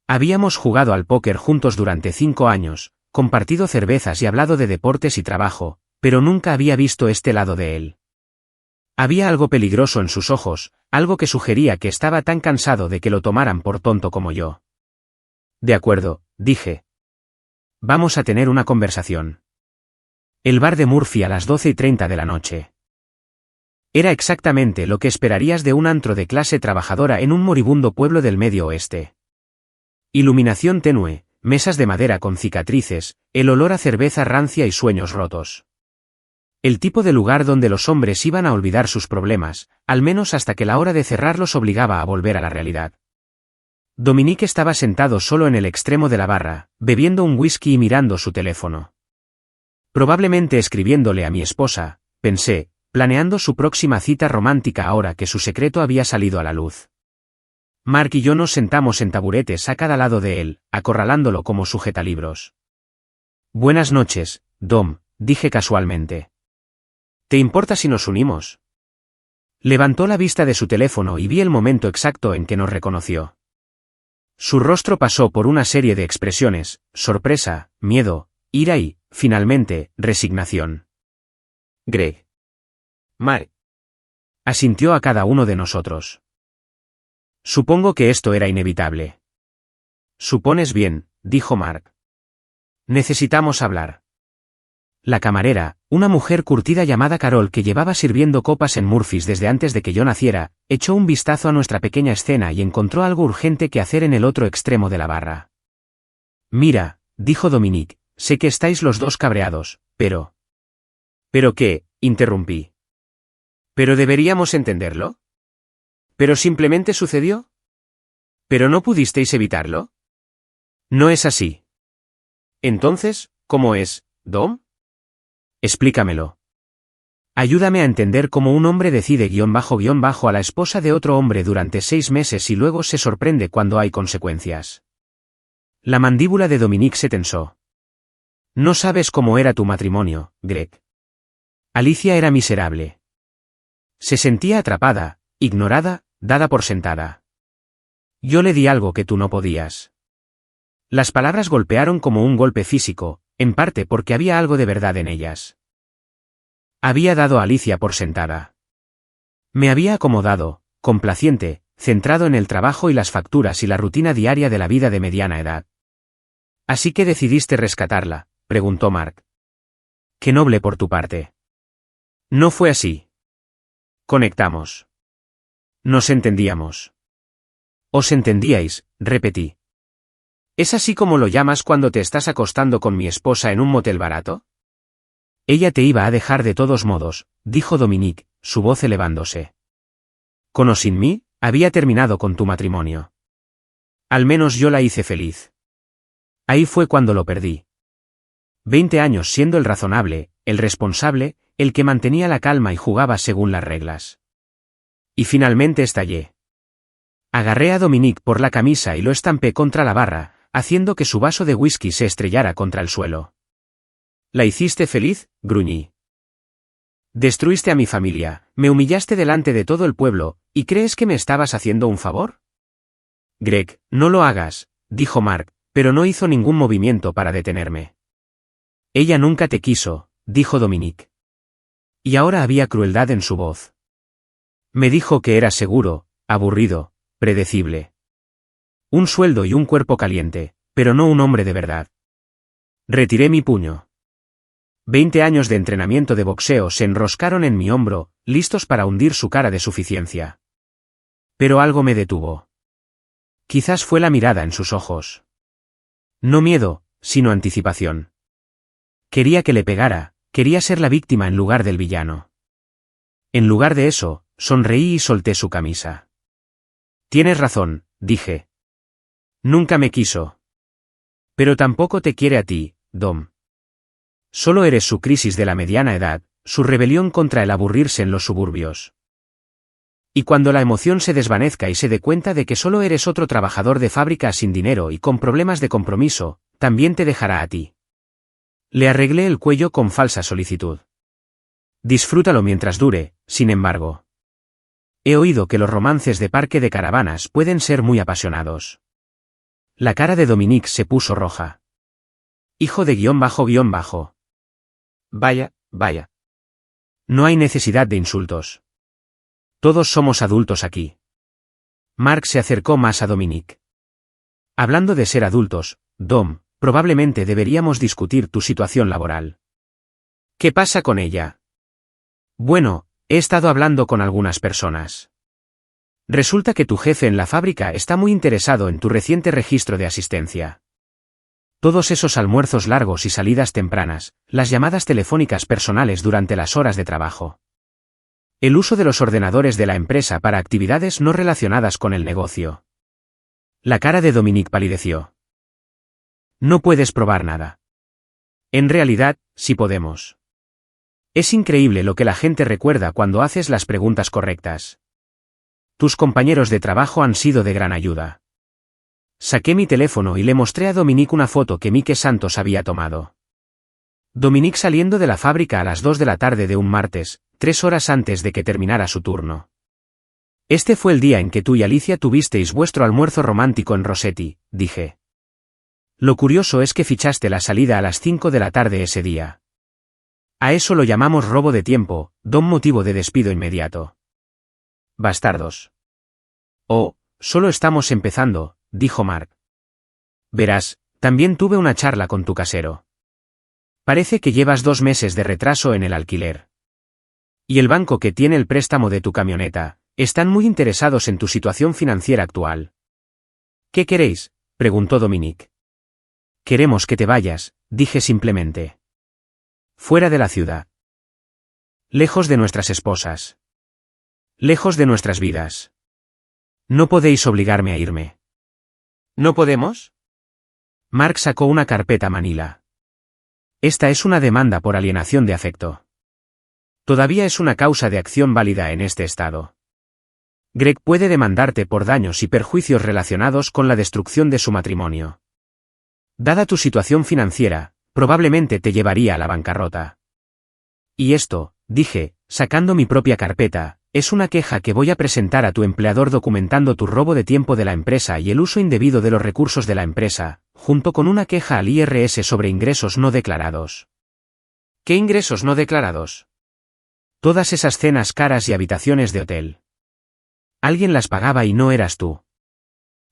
Habíamos jugado al póker juntos durante 5 años, compartido cervezas y hablado de deportes y trabajo, pero nunca había visto este lado de él. Había algo peligroso en sus ojos, algo que sugería que estaba tan cansado de que lo tomaran por tonto como yo. De acuerdo, dije. Vamos a tener una conversación. El bar de Murphy a las 12:30 de la noche. Era exactamente lo que esperarías de un antro de clase trabajadora en un moribundo pueblo del Medio Oeste. Iluminación tenue, mesas de madera con cicatrices, el olor a cerveza rancia y sueños rotos. El tipo de lugar donde los hombres iban a olvidar sus problemas, al menos hasta que la hora de cerrar los obligaba a volver a la realidad. Dominique estaba sentado solo en el extremo de la barra, bebiendo un whisky y mirando su teléfono. Probablemente escribiéndole a mi esposa, pensé, planeando su próxima cita romántica ahora que su secreto había salido a la luz. Mark y yo nos sentamos en taburetes a cada lado de él, acorralándolo como sujetalibros. Buenas noches, Dom, dije casualmente. ¿Te importa si nos unimos? Levantó la vista de su teléfono y vi el momento exacto en que nos reconoció. Su rostro pasó por una serie de expresiones, sorpresa, miedo, ira y, finalmente, resignación. Greg. Mark. Asintió a cada uno de nosotros. Supongo que esto era inevitable. Supones bien, dijo Mark. Necesitamos hablar. La camarera, una mujer curtida llamada Carol que llevaba sirviendo copas en Murphy's desde antes de que yo naciera, echó un vistazo a nuestra pequeña escena y encontró algo urgente que hacer en el otro extremo de la barra. Mira, dijo Dominique, sé que estáis los dos cabreados, pero... ¿Pero qué? Interrumpí. Pero deberíamos entenderlo. ¿Pero simplemente sucedió? ¿Pero no pudisteis evitarlo? No es así. Entonces, ¿cómo es, Dom? Explícamelo. Ayúdame a entender cómo un hombre decide __ a la esposa de otro hombre durante 6 meses y luego se sorprende cuando hay consecuencias. La mandíbula de Dominique se tensó. No sabes cómo era tu matrimonio, Greg. Alicia era miserable. Se sentía atrapada, ignorada, dada por sentada. Yo le di algo que tú no podías. Las palabras golpearon como un golpe físico, en parte porque había algo de verdad en ellas. Había dado a Alicia por sentada. Me había acomodado, complaciente, centrado en el trabajo y las facturas y la rutina diaria de la vida de mediana edad. ¿Así que decidiste rescatarla?, preguntó Mark. Qué noble por tu parte. No fue así. Conectamos. Nos entendíamos. Os entendíais, repetí. ¿Es así como lo llamas cuando te estás acostando con mi esposa en un motel barato? Ella te iba a dejar de todos modos, dijo Dominique, su voz elevándose. Con o sin mí, había terminado con tu matrimonio. Al menos yo la hice feliz. Ahí fue cuando lo perdí. 20 años siendo el razonable, el responsable, el que mantenía la calma y jugaba según las reglas. Y finalmente estallé. Agarré a Dominique por la camisa y lo estampé contra la barra, haciendo que su vaso de whisky se estrellara contra el suelo. ¿La hiciste feliz?, gruñí. Destruiste a mi familia, me humillaste delante de todo el pueblo, ¿y crees que me estabas haciendo un favor? Greg, no lo hagas, dijo Mark, pero no hizo ningún movimiento para detenerme. Ella nunca te quiso, dijo Dominique. Y ahora había crueldad en su voz. Me dijo que era seguro, aburrido, predecible. Un sueldo y un cuerpo caliente, pero no un hombre de verdad. Retiré mi puño. 20 años de entrenamiento de boxeo se enroscaron en mi hombro, listos para hundir su cara de suficiencia. Pero algo me detuvo. Quizás fue la mirada en sus ojos. No miedo, sino anticipación. Quería que le pegara, quería ser la víctima en lugar del villano. En lugar de eso, sonreí y solté su camisa. Tienes razón, dije. Nunca me quiso. Pero tampoco te quiere a ti, Dom. Solo eres su crisis de la mediana edad, su rebelión contra el aburrirse en los suburbios. Y cuando la emoción se desvanezca y se dé cuenta de que solo eres otro trabajador de fábrica sin dinero y con problemas de compromiso, también te dejará a ti. Le arreglé el cuello con falsa solicitud. Disfrútalo mientras dure, sin embargo. He oído que los romances de parque de caravanas pueden ser muy apasionados. La cara de Dominique se puso roja. Hijo de __. Vaya, vaya. No hay necesidad de insultos. Todos somos adultos aquí. Mark se acercó más a Dominique. Hablando de ser adultos, Dom, probablemente deberíamos discutir tu situación laboral. ¿Qué pasa con ella? Bueno, he estado hablando con algunas personas. Resulta que tu jefe en la fábrica está muy interesado en tu reciente registro de asistencia. Todos esos almuerzos largos y salidas tempranas, las llamadas telefónicas personales durante las horas de trabajo. El uso de los ordenadores de la empresa para actividades no relacionadas con el negocio. La cara de Dominique palideció. No puedes probar nada. En realidad, sí podemos. Es increíble lo que la gente recuerda cuando haces las preguntas correctas. Tus compañeros de trabajo han sido de gran ayuda. Saqué mi teléfono y le mostré a Dominique una foto que Mike Santos había tomado. Dominique saliendo de la fábrica a las 2 de la tarde de un martes, 3 horas antes de que terminara su turno. Este fue el día en que tú y Alicia tuvisteis vuestro almuerzo romántico en Rossetti, dije. Lo curioso es que fichaste la salida a las 5 de la tarde ese día. A eso lo llamamos robo de tiempo, don motivo de despido inmediato. Bastardos. Oh, solo estamos empezando, dijo Mark. Verás, también tuve una charla con tu casero. Parece que llevas 2 meses de retraso en el alquiler. Y el banco que tiene el préstamo de tu camioneta, están muy interesados en tu situación financiera actual. ¿Qué queréis?, preguntó Dominique. Queremos que te vayas, dije simplemente. Fuera de la ciudad. Lejos de nuestras esposas. Lejos de nuestras vidas. No podéis obligarme a irme. ¿No podemos? Mark sacó una carpeta manila. Esta es una demanda por alienación de afecto. Todavía es una causa de acción válida en este estado. Greg puede demandarte por daños y perjuicios relacionados con la destrucción de su matrimonio. Dada tu situación financiera, probablemente te llevaría a la bancarrota. Y esto, dije, sacando mi propia carpeta, es una queja que voy a presentar a tu empleador documentando tu robo de tiempo de la empresa y el uso indebido de los recursos de la empresa, junto con una queja al IRS sobre ingresos no declarados. ¿Qué ingresos no declarados? Todas esas cenas caras y habitaciones de hotel. Alguien las pagaba y no eras tú.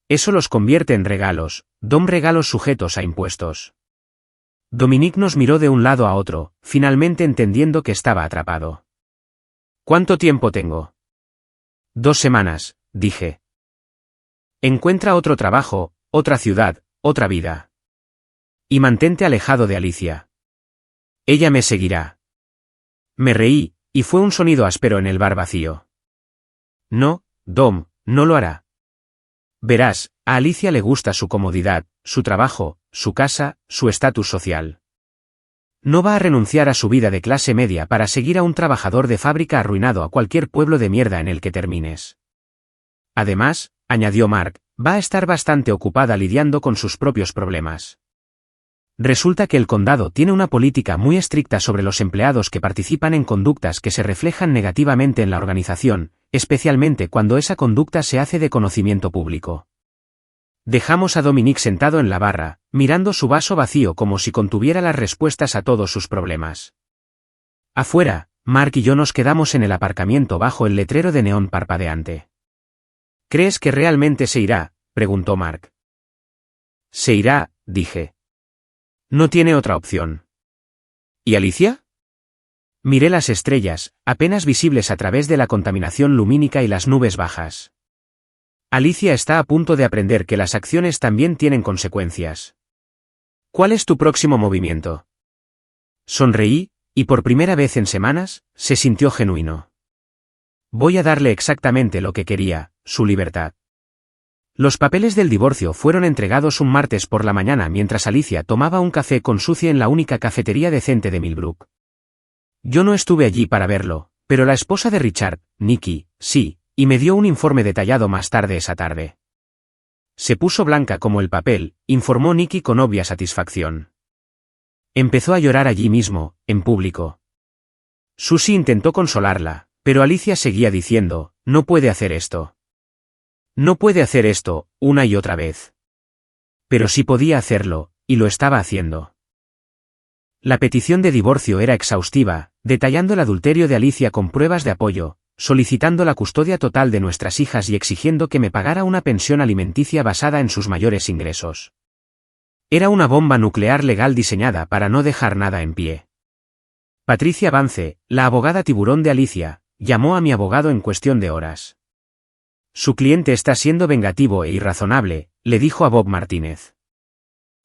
Eso los convierte en regalos, regalos sujetos a impuestos. Dominique nos miró de un lado a otro, finalmente entendiendo que estaba atrapado. ¿Cuánto tiempo tengo? 2 semanas, dije. Encuentra otro trabajo, otra ciudad, otra vida. Y mantente alejado de Alicia. Ella me seguirá. Me reí, y fue un sonido áspero en el bar vacío. No, Dom, no lo hará. Verás, a Alicia le gusta su comodidad, su trabajo, su casa, su estatus social. No va a renunciar a su vida de clase media para seguir a un trabajador de fábrica arruinado a cualquier pueblo de mierda en el que termines. Además, añadió Mark, va a estar bastante ocupada lidiando con sus propios problemas. Resulta que el condado tiene una política muy estricta sobre los empleados que participan en conductas que se reflejan negativamente en la organización, especialmente cuando esa conducta se hace de conocimiento público. Dejamos a Dominique sentado en la barra, mirando su vaso vacío como si contuviera las respuestas a todos sus problemas. Afuera, Mark y yo nos quedamos en el aparcamiento bajo el letrero de neón parpadeante. ¿Crees que realmente se irá?, preguntó Mark. Se irá, dije. No tiene otra opción. ¿Y Alicia? Miré las estrellas, apenas visibles a través de la contaminación lumínica y las nubes bajas. Alicia está a punto de aprender que las acciones también tienen consecuencias. ¿Cuál es tu próximo movimiento? Sonreí, y por primera vez en semanas, se sintió genuino. Voy a darle exactamente lo que quería, su libertad. Los papeles del divorcio fueron entregados un martes por la mañana mientras Alicia tomaba un café con Suzy en la única cafetería decente de Millbrook. Yo no estuve allí para verlo, pero la esposa de Richard, Nikki, sí, y me dio un informe detallado más tarde esa tarde. Se puso blanca como el papel, informó Nikki con obvia satisfacción. Empezó a llorar allí mismo, en público. Suzy intentó consolarla, pero Alicia seguía diciendo, no puede hacer esto. No puede hacer esto, una y otra vez. Pero sí podía hacerlo, y lo estaba haciendo. La petición de divorcio era exhaustiva, detallando el adulterio de Alicia con pruebas de apoyo, solicitando la custodia total de nuestras hijas y exigiendo que me pagara una pensión alimenticia basada en sus mayores ingresos. Era una bomba nuclear legal diseñada para no dejar nada en pie. Patricia Vance, la abogada tiburón de Alicia, llamó a mi abogado en cuestión de horas. Su cliente está siendo vengativo e irrazonable, le dijo a Bob Martínez.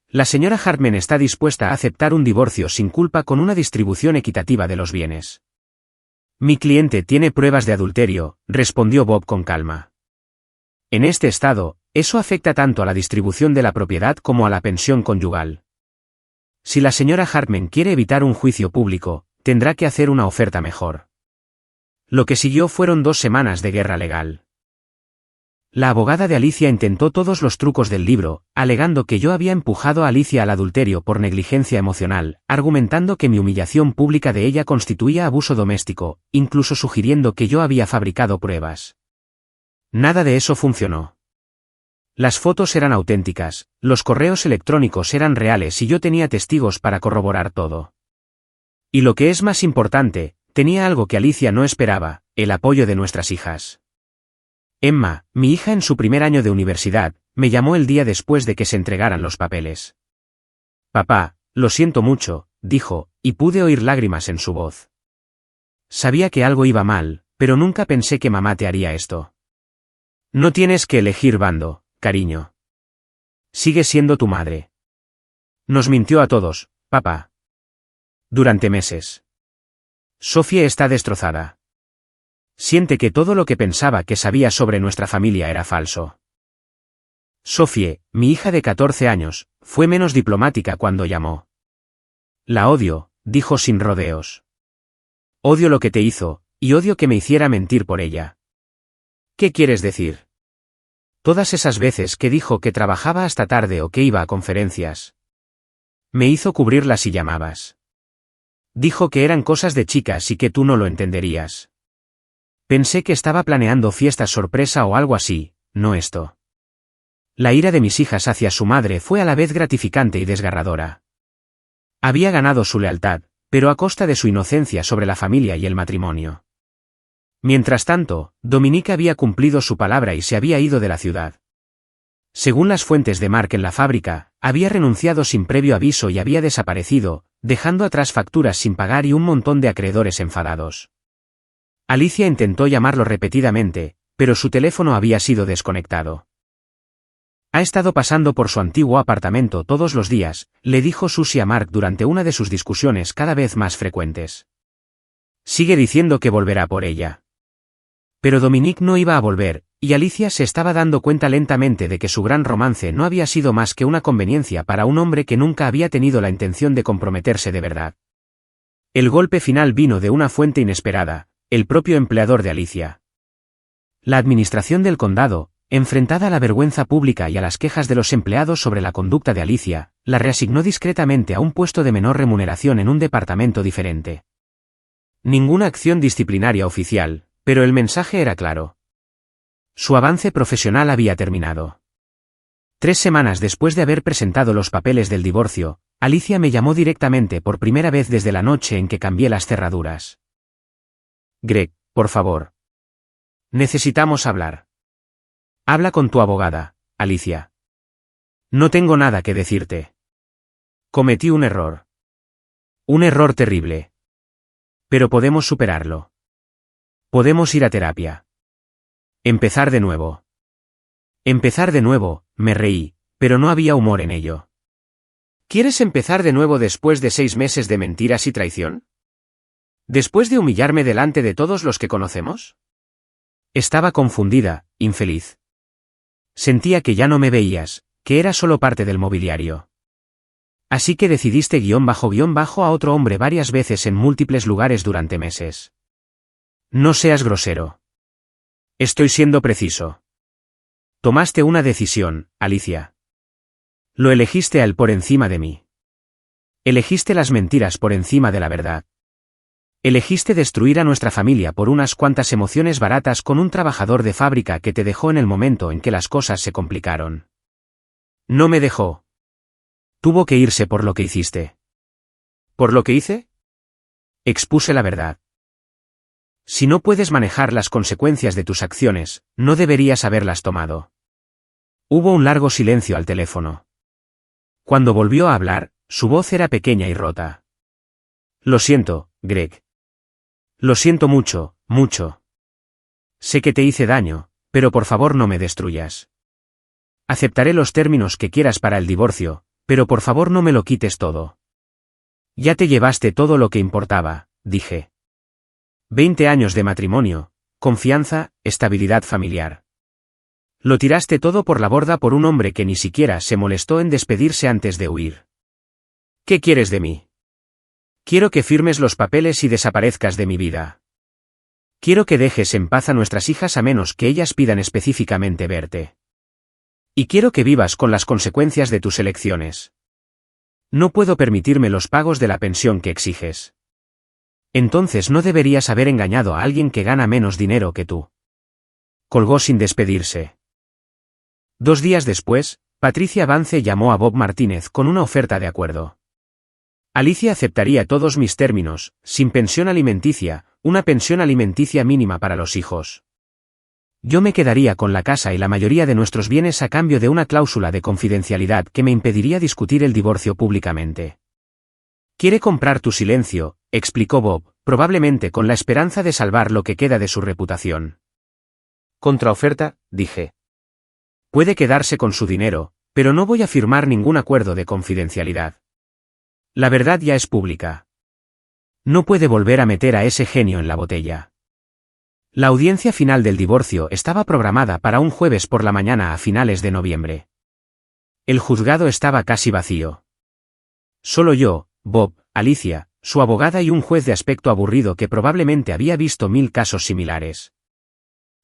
La señora Hartman está dispuesta a aceptar un divorcio sin culpa con una distribución equitativa de los bienes. Mi cliente tiene pruebas de adulterio, respondió Bob con calma. En este estado, eso afecta tanto a la distribución de la propiedad como a la pensión conyugal. Si la señora Hartman quiere evitar un juicio público, tendrá que hacer una oferta mejor. Lo que siguió fueron 2 semanas de guerra legal. La abogada de Alicia intentó todos los trucos del libro, alegando que yo había empujado a Alicia al adulterio por negligencia emocional, argumentando que mi humillación pública de ella constituía abuso doméstico, incluso sugiriendo que yo había fabricado pruebas. Nada de eso funcionó. Las fotos eran auténticas, los correos electrónicos eran reales y yo tenía testigos para corroborar todo. Y lo que es más importante, tenía algo que Alicia no esperaba, el apoyo de nuestras hijas. Emma, mi hija en su primer año de universidad, me llamó el día después de que se entregaran los papeles. Papá, lo siento mucho, dijo, y pude oír lágrimas en su voz. Sabía que algo iba mal, pero nunca pensé que mamá te haría esto. No tienes que elegir bando, cariño. Sigue siendo tu madre. Nos mintió a todos, papá. Durante meses. Sophie está destrozada. Siente que todo lo que pensaba que sabía sobre nuestra familia era falso. Sophie, mi hija de 14 años, fue menos diplomática cuando llamó. La odio, dijo sin rodeos. Odio lo que te hizo, y odio que me hiciera mentir por ella. ¿Qué quieres decir? Todas esas veces que dijo que trabajaba hasta tarde o que iba a conferencias. Me hizo cubrirlas y llamabas. Dijo que eran cosas de chicas y que tú no lo entenderías. Pensé que estaba planeando fiestas sorpresa o algo así, no esto. La ira de mis hijas hacia su madre fue a la vez gratificante y desgarradora. Había ganado su lealtad, pero a costa de su inocencia sobre la familia y el matrimonio. Mientras tanto, Dominique había cumplido su palabra y se había ido de la ciudad. Según las fuentes de Mark en la fábrica, había renunciado sin previo aviso y había desaparecido, dejando atrás facturas sin pagar y un montón de acreedores enfadados. Alicia intentó llamarlo repetidamente, pero su teléfono había sido desconectado. Ha estado pasando por su antiguo apartamento todos los días, le dijo Susie a Mark durante una de sus discusiones cada vez más frecuentes. Sigue diciendo que volverá por ella. Pero Dominique no iba a volver, y Alicia se estaba dando cuenta lentamente de que su gran romance no había sido más que una conveniencia para un hombre que nunca había tenido la intención de comprometerse de verdad. El golpe final vino de una fuente inesperada, el propio empleador de Alicia. La administración del condado, enfrentada a la vergüenza pública y a las quejas de los empleados sobre la conducta de Alicia, la reasignó discretamente a un puesto de menor remuneración en un departamento diferente. Ninguna acción disciplinaria oficial, pero el mensaje era claro. Su avance profesional había terminado. 3 semanas después de haber presentado los papeles del divorcio, Alicia me llamó directamente por primera vez desde la noche en que cambié las cerraduras. Greg, por favor. Necesitamos hablar. Habla con tu abogada, Alicia. No tengo nada que decirte. Cometí un error. Un error terrible. Pero podemos superarlo. Podemos ir a terapia. Empezar de nuevo. Empezar de nuevo, me reí, pero no había humor en ello. ¿Quieres empezar de nuevo después de 6 meses de mentiras y traición? ¿Después de humillarme delante de todos los que conocemos? Estaba confundida, infeliz. Sentía que ya no me veías, que era solo parte del mobiliario. Así que decidiste __ a otro hombre varias veces en múltiples lugares durante meses. No seas grosero. Estoy siendo preciso. Tomaste una decisión, Alicia. Lo elegiste a él por encima de mí. Elegiste las mentiras por encima de la verdad. Elegiste destruir a nuestra familia por unas cuantas emociones baratas con un trabajador de fábrica que te dejó en el momento en que las cosas se complicaron. No me dejó. Tuvo que irse por lo que hiciste. ¿Por lo que hice? Expuse la verdad. Si no puedes manejar las consecuencias de tus acciones, no deberías haberlas tomado. Hubo un largo silencio al teléfono. Cuando volvió a hablar, su voz era pequeña y rota. Lo siento, Greg. Lo siento mucho, mucho. Sé que te hice daño, pero por favor no me destruyas. Aceptaré los términos que quieras para el divorcio, pero por favor no me lo quites todo. Ya te llevaste todo lo que importaba, dije. 20 años de matrimonio, confianza, estabilidad familiar. Lo tiraste todo por la borda por un hombre que ni siquiera se molestó en despedirse antes de huir. ¿Qué quieres de mí? Quiero que firmes los papeles y desaparezcas de mi vida. Quiero que dejes en paz a nuestras hijas a menos que ellas pidan específicamente verte. Y quiero que vivas con las consecuencias de tus elecciones. No puedo permitirme los pagos de la pensión que exiges. Entonces no deberías haber engañado a alguien que gana menos dinero que tú. Colgó sin despedirse. 2 días después, Patricia Vance llamó a Bob Martínez con una oferta de acuerdo. Alicia aceptaría todos mis términos, sin pensión alimenticia, una pensión alimenticia mínima para los hijos. Yo me quedaría con la casa y la mayoría de nuestros bienes a cambio de una cláusula de confidencialidad que me impediría discutir el divorcio públicamente. Quiere comprar tu silencio, explicó Bob, probablemente con la esperanza de salvar lo que queda de su reputación. Contraoferta, dije. Puede quedarse con su dinero, pero no voy a firmar ningún acuerdo de confidencialidad. La verdad ya es pública. No puede volver a meter a ese genio en la botella. La audiencia final del divorcio estaba programada para un jueves por la mañana a finales de noviembre. El juzgado estaba casi vacío. Solo yo, Bob, Alicia, su abogada y un juez de aspecto aburrido que probablemente había visto 1000 casos similares.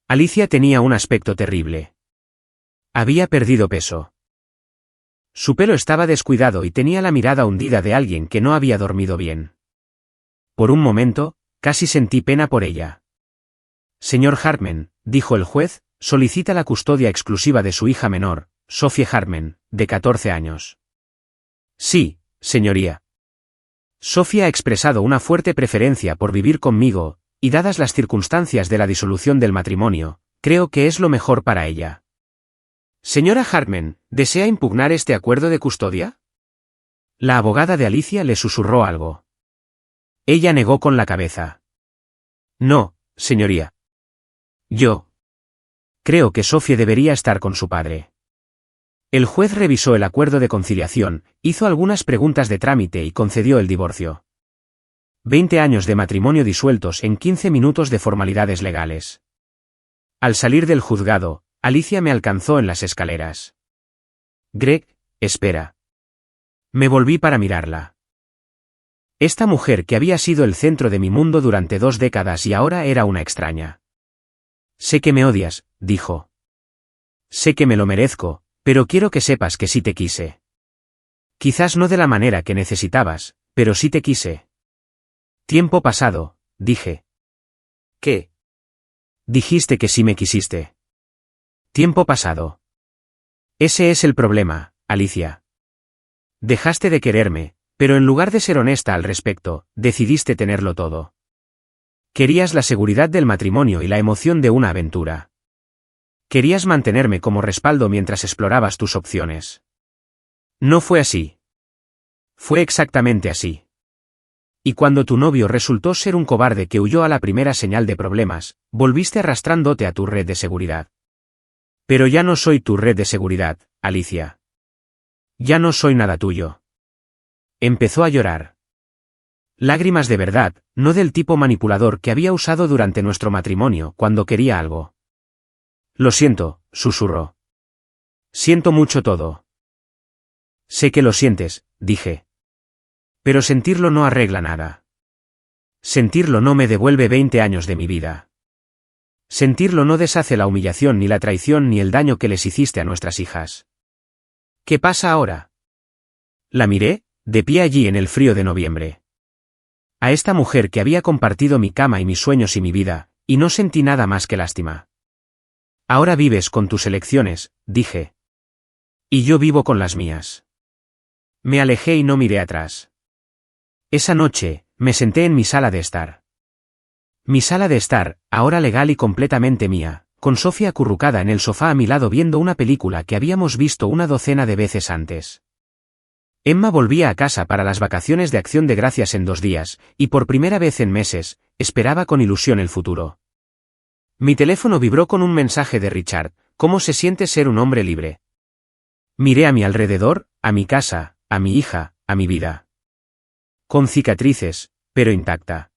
Alicia tenía un aspecto terrible. Había perdido peso. Su pelo estaba descuidado y tenía la mirada hundida de alguien que no había dormido bien. Por un momento, casi sentí pena por ella. Señor Hartman, dijo el juez, solicita la custodia exclusiva de su hija menor, Sophie Hartman, de 14 años. Sí, señoría. Sophie ha expresado una fuerte preferencia por vivir conmigo, y dadas las circunstancias de la disolución del matrimonio, creo que es lo mejor para ella. Señora Hartman, ¿desea impugnar este acuerdo de custodia? La abogada de Alicia le susurró algo. Ella negó con la cabeza. No, señoría. Yo creo que Sophie debería estar con su padre. El juez revisó el acuerdo de conciliación, hizo algunas preguntas de trámite y concedió el divorcio. 20 años de matrimonio disueltos en 15 minutos de formalidades legales. Al salir del juzgado, Alicia me alcanzó en las escaleras. Greg, espera. Me volví para mirarla. Esta mujer que había sido el centro de mi mundo durante 2 décadas y ahora era una extraña. Sé que me odias, dijo. Sé que me lo merezco, pero quiero que sepas que sí te quise. Quizás no de la manera que necesitabas, pero sí te quise. Tiempo pasado, dije. ¿Qué? Dijiste que sí me quisiste. Tiempo pasado. Ese es el problema, Alicia. Dejaste de quererme, pero en lugar de ser honesta al respecto, decidiste tenerlo todo. Querías la seguridad del matrimonio y la emoción de una aventura. Querías mantenerme como respaldo mientras explorabas tus opciones. No fue así. Fue exactamente así. Y cuando tu novio resultó ser un cobarde que huyó a la primera señal de problemas, volviste arrastrándote a tu red de seguridad. Pero ya no soy tu red de seguridad, Alicia. Ya no soy nada tuyo. Empezó a llorar. Lágrimas de verdad, no del tipo manipulador que había usado durante nuestro matrimonio cuando quería algo. Lo siento, susurró. Siento mucho todo. Sé que lo sientes, dije. Pero sentirlo no arregla nada. Sentirlo no me devuelve 20 años de mi vida. Sentirlo no deshace la humillación ni la traición ni el daño que les hiciste a nuestras hijas. ¿Qué pasa ahora? La miré, de pie allí en el frío de noviembre. A esta mujer que había compartido mi cama y mis sueños y mi vida, y no sentí nada más que lástima. Ahora vives con tus elecciones, dije. Y yo vivo con las mías. Me alejé y no miré atrás. Esa noche, me senté en mi sala de estar. Mi sala de estar, ahora legal y completamente mía, con Sophie acurrucada en el sofá a mi lado viendo una película que habíamos visto una docena de veces antes. Emma volvía a casa para las vacaciones de Acción de Gracias en 2 días, y por primera vez en meses, esperaba con ilusión el futuro. Mi teléfono vibró con un mensaje de Richard: ¿cómo se siente ser un hombre libre? Miré a mi alrededor, a mi casa, a mi hija, a mi vida. Con cicatrices, pero intacta.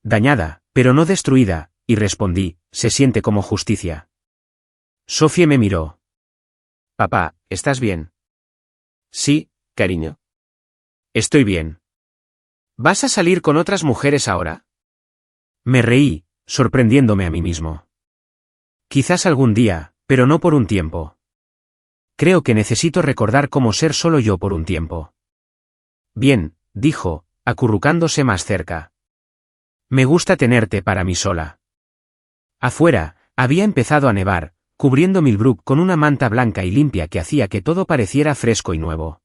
Dañada, pero no destruida, y respondí: se siente como justicia. Sophie me miró. Papá, ¿estás bien? Sí, cariño. Estoy bien. ¿Vas a salir con otras mujeres ahora? Me reí, sorprendiéndome a mí mismo. Quizás algún día, pero no por un tiempo. Creo que necesito recordar cómo ser solo yo por un tiempo. Bien, dijo, acurrucándose más cerca. Me gusta tenerte para mí sola. Afuera, había empezado a nevar, cubriendo Millbrook con una manta blanca y limpia que hacía que todo pareciera fresco y nuevo.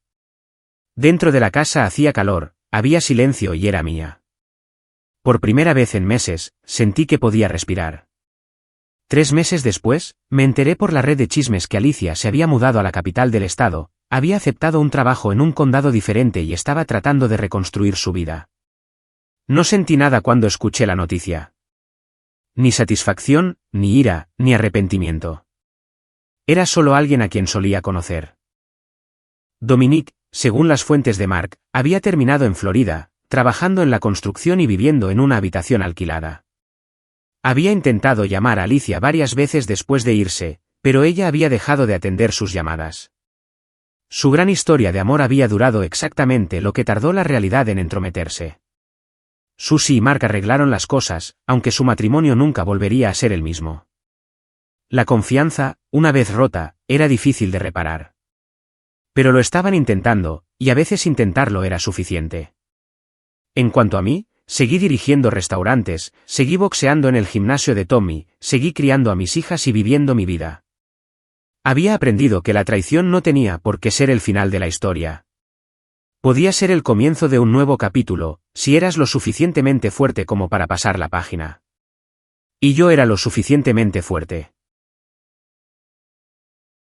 Dentro de la casa hacía calor, había silencio y era mía. Por primera vez en meses, sentí que podía respirar. 3 meses después, me enteré por la red de chismes que Alicia se había mudado a la capital del estado, había aceptado un trabajo en un condado diferente y estaba tratando de reconstruir su vida. No sentí nada cuando escuché la noticia. Ni satisfacción, ni ira, ni arrepentimiento. Era solo alguien a quien solía conocer. Dominique, según las fuentes de Mark, había terminado en Florida, trabajando en la construcción y viviendo en una habitación alquilada. Había intentado llamar a Alicia varias veces después de irse, pero ella había dejado de atender sus llamadas. Su gran historia de amor había durado exactamente lo que tardó la realidad en entrometerse. Susie y Mark arreglaron las cosas, aunque su matrimonio nunca volvería a ser el mismo. La confianza, una vez rota, era difícil de reparar. Pero lo estaban intentando, y a veces intentarlo era suficiente. En cuanto a mí, seguí dirigiendo restaurantes, seguí boxeando en el gimnasio de Tommy, seguí criando a mis hijas y viviendo mi vida. Había aprendido que la traición no tenía por qué ser el final de la historia. Podía ser el comienzo de un nuevo capítulo, si eras lo suficientemente fuerte como para pasar la página. Y yo era lo suficientemente fuerte.